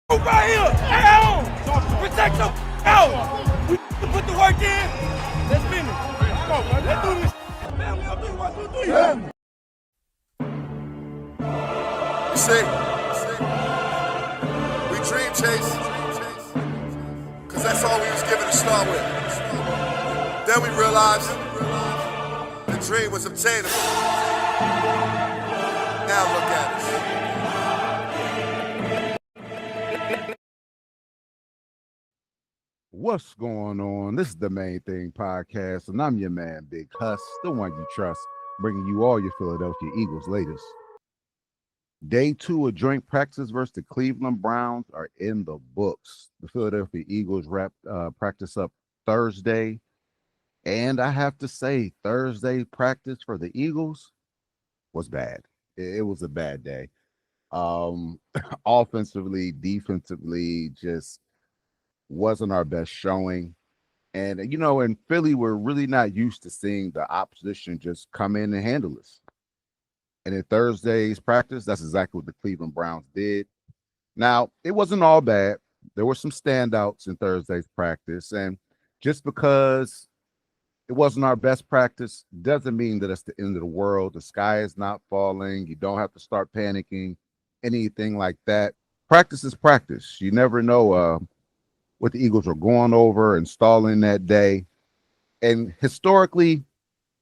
Right here, down. Protect your out. We put the work in. Let's finish. Come on, man. Let's do this. Family, I'll do 1, 2, 3. You see, we dream chase, cause that's all we was given to start with. Then we realized the dream was obtainable. Now look at us. What's going on? This is the Main Thing Podcast, and I'm your man, Big Huss, the one you trust, bringing you all your Philadelphia Eagles latest. Day 2 of joint practice versus the Cleveland Browns are in the books. The Philadelphia Eagles wrapped practice up Thursday, and I have to say, Thursday practice for the Eagles was bad. It was a bad day. Offensively, defensively, just wasn't our best showing. And, you know, in Philly, we're really not used to seeing the opposition just come in and handle us. And in Thursday's practice, that's exactly what the Cleveland Browns did. Now, it wasn't all bad. There were some standouts in Thursday's practice. And just because it wasn't our best practice doesn't mean that it's the end of the world. The sky is not falling. You don't have to start panicking, anything like that. Practice is practice. You never know what the Eagles are going over, installing that day. And historically,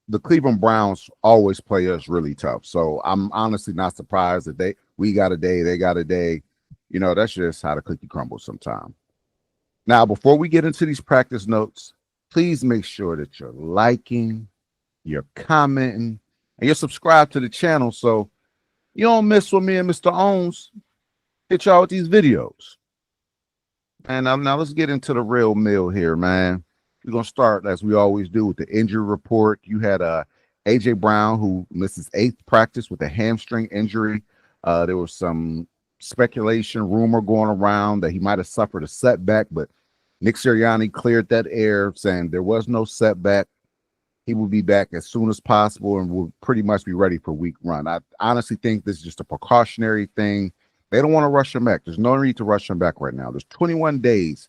the Cleveland Browns always play us really tough. So I'm honestly not surprised that we got a day, they got a day. You know, that's just how the cookie crumbles sometimes. Now, before we get into these practice notes, please make sure that you're liking, you're commenting, and you're subscribed to the channel so you don't miss what me and Mr. Owens hit y'all with these videos. And now let's get into the real meal here, man. We're going to start, as we always do, with the injury report. You had A.J. Brown, who missed his 8th practice with a hamstring injury. There was some speculation, rumor going around that he might have suffered a setback, but Nick Sirianni cleared that air, saying there was no setback. He will be back as soon as possible and will pretty much be ready for week 1. I honestly think this is just a precautionary thing. They don't want to rush him back. There's no need to rush him back right now. There's 21 days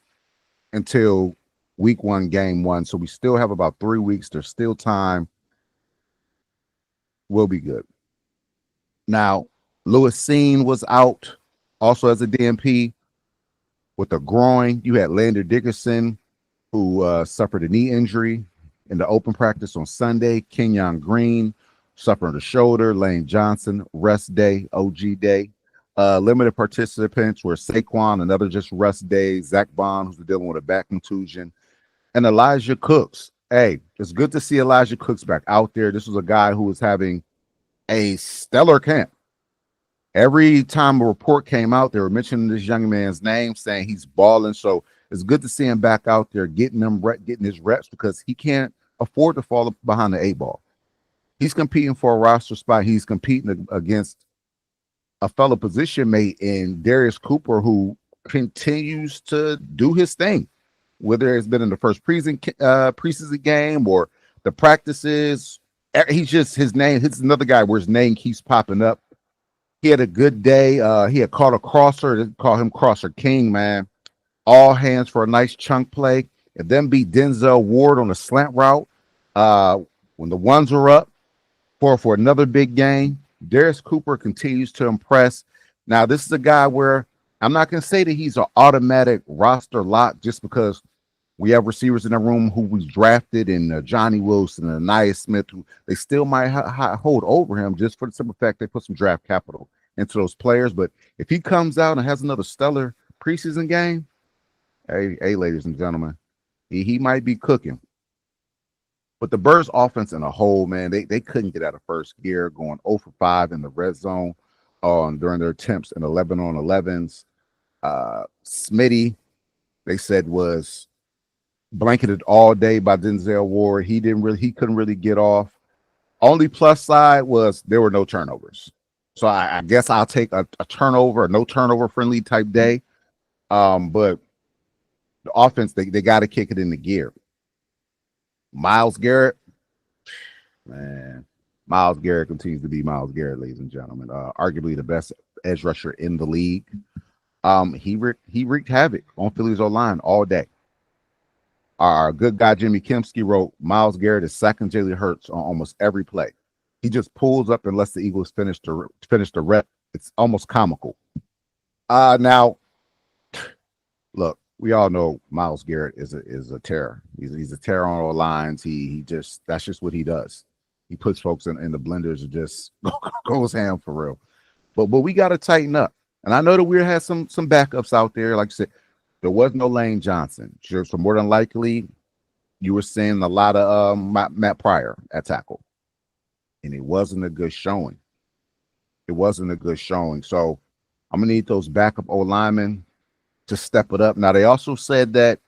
until week 1, game 1. So we still have about 3 weeks. There's still time. We'll be good. Now, Lewis Seen was out also as a DNP with a groin. You had Lander Dickerson, who suffered a knee injury in the open practice on Sunday. Kenyon Green suffered a shoulder. Lane Johnson, rest day, OG day. Limited participants were Saquon, another just rest day, Zach Bond, who's dealing with a back contusion, and Elijah Cooks. Hey, it's good to see Elijah Cooks back out there. This was a guy who was having a stellar camp. Every time a report came out, they were mentioning this young man's name, saying he's balling. So it's good to see him back out there getting his reps, because he can't afford to fall behind the 8-ball. He's competing for a roster spot. He's competing against a fellow position mate in Darius Cooper, who continues to do his thing, whether it's been in the first preseason game or the practices. He's just his name. It's another guy where his name keeps popping up. He had a good day. He had caught a crosser. They call him Crosser King, man. All hands for a nice chunk play, and then beat Denzel Ward on a slant route when the ones were up for another big game. Darius Cooper continues to impress. Now, this is a guy where I'm not going to say that he's an automatic roster lock just because we have receivers in the room who was drafted in Johnny Wilson and Aniyah Smith, who they still might hold over him just for the simple fact they put some draft capital into those players. But if he comes out and has another stellar preseason game, hey, ladies and gentlemen, he might be cooking. But the Birds offense in a whole, man, they couldn't get out of first gear, going 0 for 5 in the red zone during their attempts in 11 on 11s. Smitty, they said, was blanketed all day by Denzel Ward. He couldn't really get off. Only plus side was there were no turnovers. So I guess I'll take a turnover, a no turnover friendly type day. But the offense, they got to kick it into gear. Myles Garrett, man, Myles Garrett continues to be Myles Garrett, ladies and gentlemen. Arguably the best edge rusher in the league. He wreaked havoc on Philly's O-line all day. Our good guy Jimmy Kempski wrote Myles Garrett is sacking Jalen Hurts on almost every play. He just pulls up and lets the Eagles finish the rep. It's almost comical. Now, look, we all know Myles Garrett is a terror. He's a terror on all lines. He just that's just what he does. He puts folks in the blenders and just goes ham for real. But we got to tighten up. And I know that we had some backups out there. Like I said, there was no Lane Johnson. Sure, so more than likely, you were seeing a lot of Matt Pryor at tackle, and it wasn't a good showing. It wasn't a good showing. So I'm gonna need those backup O linemen to step it up. Now they also said that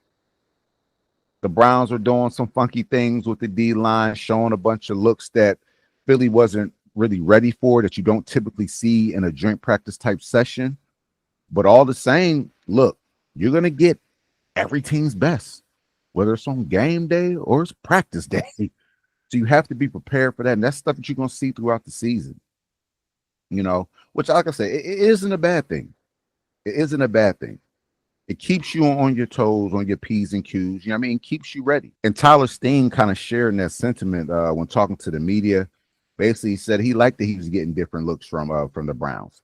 the Browns are doing some funky things with the D line, showing a bunch of looks that Philly wasn't really ready for, that you don't typically see in a joint practice type session. But all the same, look, you're gonna get every team's best, whether it's on game day or it's practice day. So you have to be prepared for that. And that's stuff that you're gonna see throughout the season. You know, which, like I say, it isn't a bad thing. It isn't a bad thing. It keeps you on your toes, on your P's and Q's. You know what I mean? Keeps you ready. And Tyler Steen kind of sharing that sentiment when talking to the media. Basically, he said he liked that he was getting different looks from the Browns.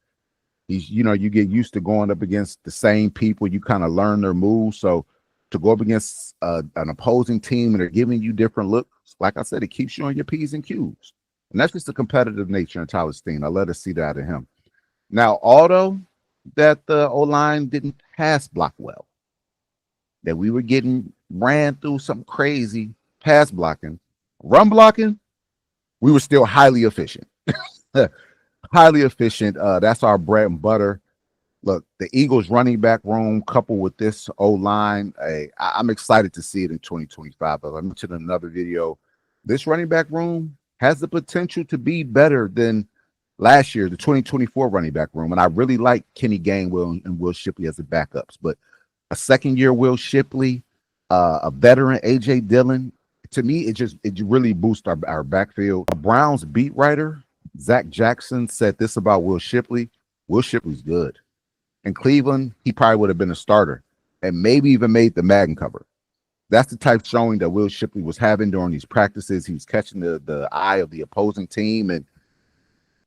He's, you know, you get used to going up against the same people. You kind of learn their moves. So to go up against an opposing team and they're giving you different looks, like I said, it keeps you on your P's and Q's. And that's just the competitive nature in Tyler Steen. I love to see that in him. Now, although that the O-line didn't pass block well, that we were getting ran through some crazy pass blocking, run blocking, we were still highly efficient. Highly efficient. That's our bread and butter. Look, the Eagles running back room coupled with this O-line, I'm excited to see it in 2025. As I mentioned in another video, this running back room has the potential to be better than last year, the 2024 running back room. And I really like Kenny Gainwell and Will Shipley as the backups. But a second-year Will Shipley, a veteran A.J. Dillon, to me, it really boosts our backfield. A Browns beat writer, Zach Jackson, said this about Will Shipley. Will Shipley's good. In Cleveland, he probably would have been a starter and maybe even made the Madden cover. That's the type showing that Will Shipley was having during these practices. He was catching the eye of the opposing team. And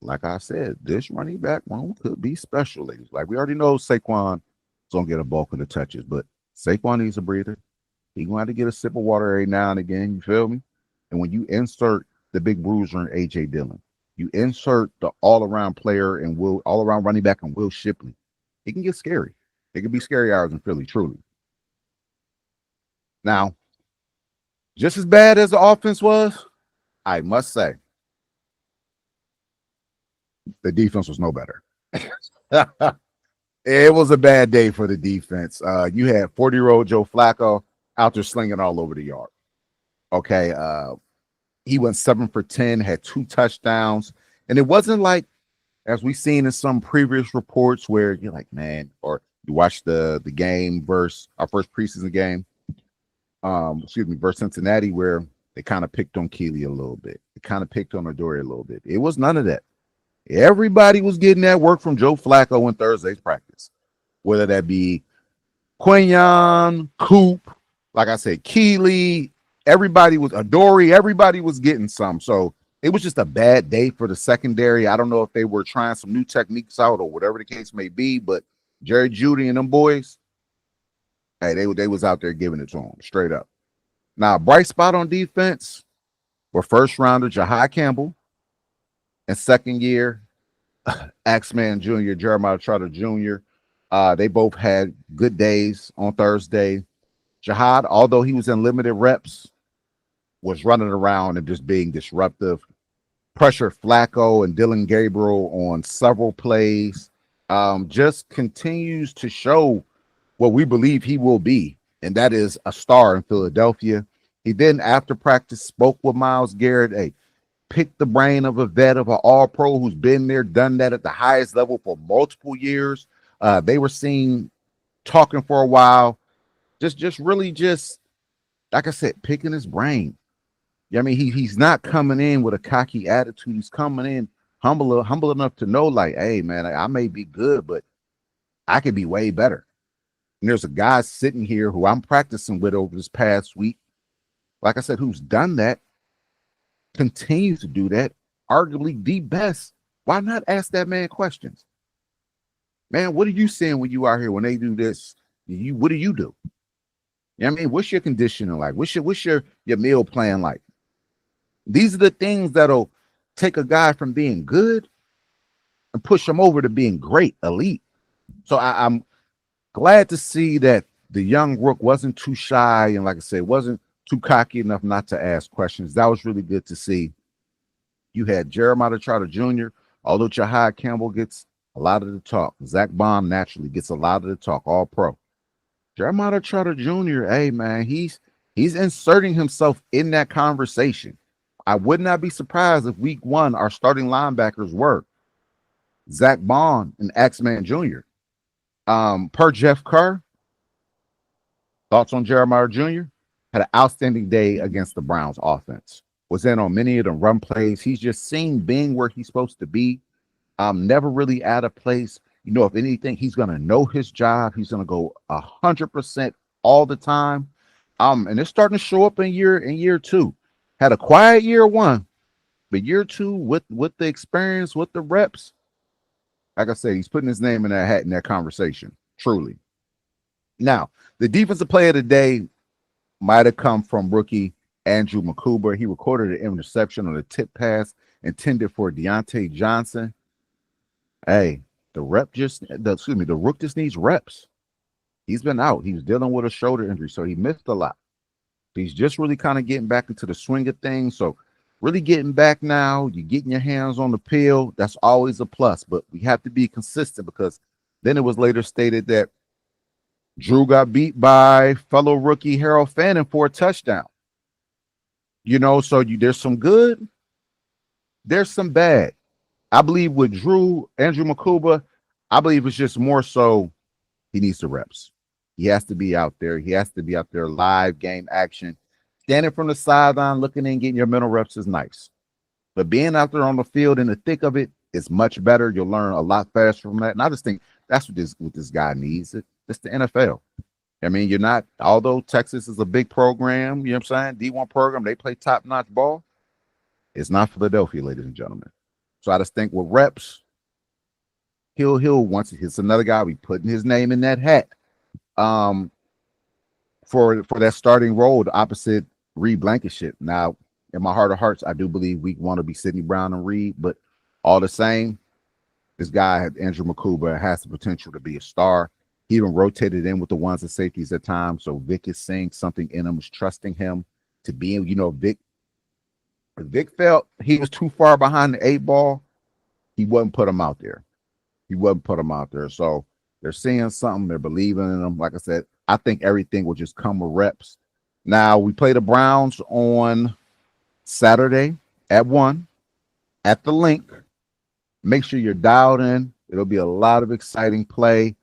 like I said, this running back room could be special, ladies. Like we already know Saquon is going to get a bulk of the touches, but Saquon needs a breather. He's going to have to get a sip of water every now and again. You feel me? And when you insert the big bruiser in A.J. Dillon, you insert the all-around player and all-around running back and Will Shipley, it can get scary. It can be scary hours in Philly, truly. Now, just as bad as the offense was, I must say, the defense was no better. It was a bad day for the defense. You had 40-year-old Joe Flacco out there slinging all over the yard. Okay. He went 7 for 10, had 2 touchdowns. And it wasn't like, as we've seen in some previous reports where you're like, man, or you watch the game versus our first preseason game, versus Cincinnati, where they kind of picked on Keeley a little bit. They kind of picked on Adoree a little bit. It was none of that. Everybody was getting that work from Joe Flacco in Thursday's practice, whether that be Quinion, Coop, like I said, Keeley, everybody was Adoree, everybody was getting some. So it was just a bad day for the secondary. I don't know if they were trying some new techniques out or whatever the case may be, but Jerry Jeudy and them boys, hey, they was out there giving it to them straight up. Now, bright spot on defense were first rounder Jahai Campbell and second year Axeman Jr., Jeremiah Trotter Jr. They both had good days on Thursday. Jahad, although he was in limited reps, was running around and just being disruptive. Pressured Flacco and Dylan Gabriel on several plays. Just continues to show what we believe he will be, and that is a star in Philadelphia. He then, after practice, spoke with Myles Garrett. Hey, pick the brain of a vet, of an all-pro who's been there, done that at the highest level for multiple years. They were talking for a while, just really, like I said, picking his brain. I mean, he's not coming in with a cocky attitude. He's coming in humble enough to know, like, hey, man, I may be good, but I could be way better. And there's a guy sitting here who I'm practicing with over this past week, like I said, who's done that, continues to do that, arguably the best. Why not ask that man questions? Man, what are you saying when you out here when they do this? What do you do? You know what I mean? What's your conditioning like? What's your meal plan like? These are the things that'll take a guy from being good and push him over to being great, elite. So I'm glad to see that the young Rook wasn't too shy and, like I said, wasn't too cocky enough not to ask questions. That was really good to see. You had Jeremiah Trotter Jr., although Jahad Campbell gets a lot of the talk. Zach Baum naturally gets a lot of the talk, all pro. Jeremiah Trotter Jr., hey, man, he's inserting himself in that conversation. I would not be surprised if week 1 our starting linebackers were Zach Baum and Axeman Jr. Per Jeff Kerr, thoughts on Jeremiah Jr.? Had an outstanding day against the Browns offense. Was in on many of the run plays. He's just seen being where he's supposed to be. Never really out of place. You know, if anything, he's going to know his job. He's going to go 100% all the time. And it's starting to show up in year 2. Had a quiet year 1, but year 2 with the experience, with the reps, like I said, he's putting his name in that hat in that conversation, truly. Now, the defensive player of the day might have come from rookie Andrew McCuber. He recorded an interception on a tip pass intended for Deontay Johnson. Hey, the Rook just needs reps. He's been out. He's dealing with a shoulder injury, so he missed a lot. He's just really kind of getting back into the swing of things. So really getting back now, you're getting your hands on the pill. That's always a plus, but we have to be consistent because then it was later stated that Drew got beat by fellow rookie Harold Fannin for a touchdown. You know, so there's some good, there's some bad. I believe with Andrew McCuber, I believe it's just more so he needs the reps. He has to be out there. He has to be out there live game action. Standing from the sideline, looking in, getting your mental reps is nice. But being out there on the field in the thick of it is much better. You'll learn a lot faster from that. And I just think that's what this guy needs. It's the NFL. I mean, you're not, although Texas is a big program, you know what I'm saying? D1 program, they play top-notch ball. It's not Philadelphia, ladies and gentlemen. So I just think with reps, he'll once it's another guy, we putting his name in that hat. For that starting role, the opposite Reed Blankenship. Now, in my heart of hearts, I do believe week 1 will be Sidney Brown and Reed, but all the same, this guy, Andrew McCuber, has the potential to be a star. He even rotated in with the ones and safeties at times, so Vic is seeing something in him, is trusting him to be in. You know, Vic felt he was too far behind the 8 ball. He wouldn't put him out there. So they're seeing something. They're believing in him. Like I said, I think everything will just come with reps. Now, we play the Browns on Saturday at 1 at the Link. Make sure you're dialed in. It'll be a lot of exciting play.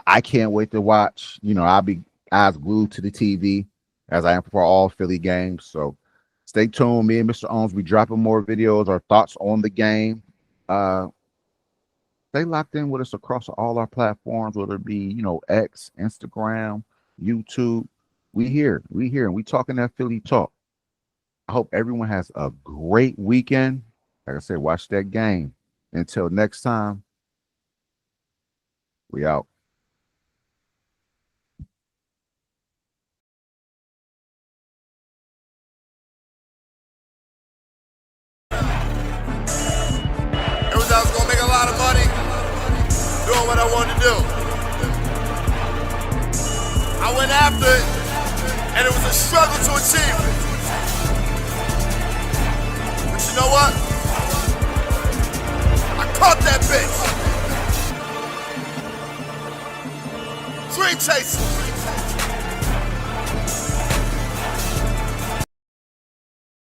I can't wait to watch. You know, I'll be eyes glued to the TV as I am for all Philly games. So stay tuned. Me and Mr. Owens, we dropping more videos, our thoughts on the game. Stay locked in with us across all our platforms, whether it be, you know, X, Instagram, YouTube. We here, and we talking that Philly talk. I hope everyone has a great weekend. Like I said, watch that game. Until next time, we out. It was I was gonna make a lot of money doing what I wanted to do. I went after it, and it was a struggle to achieve it. But you know what? I caught that bitch. Dream chasing.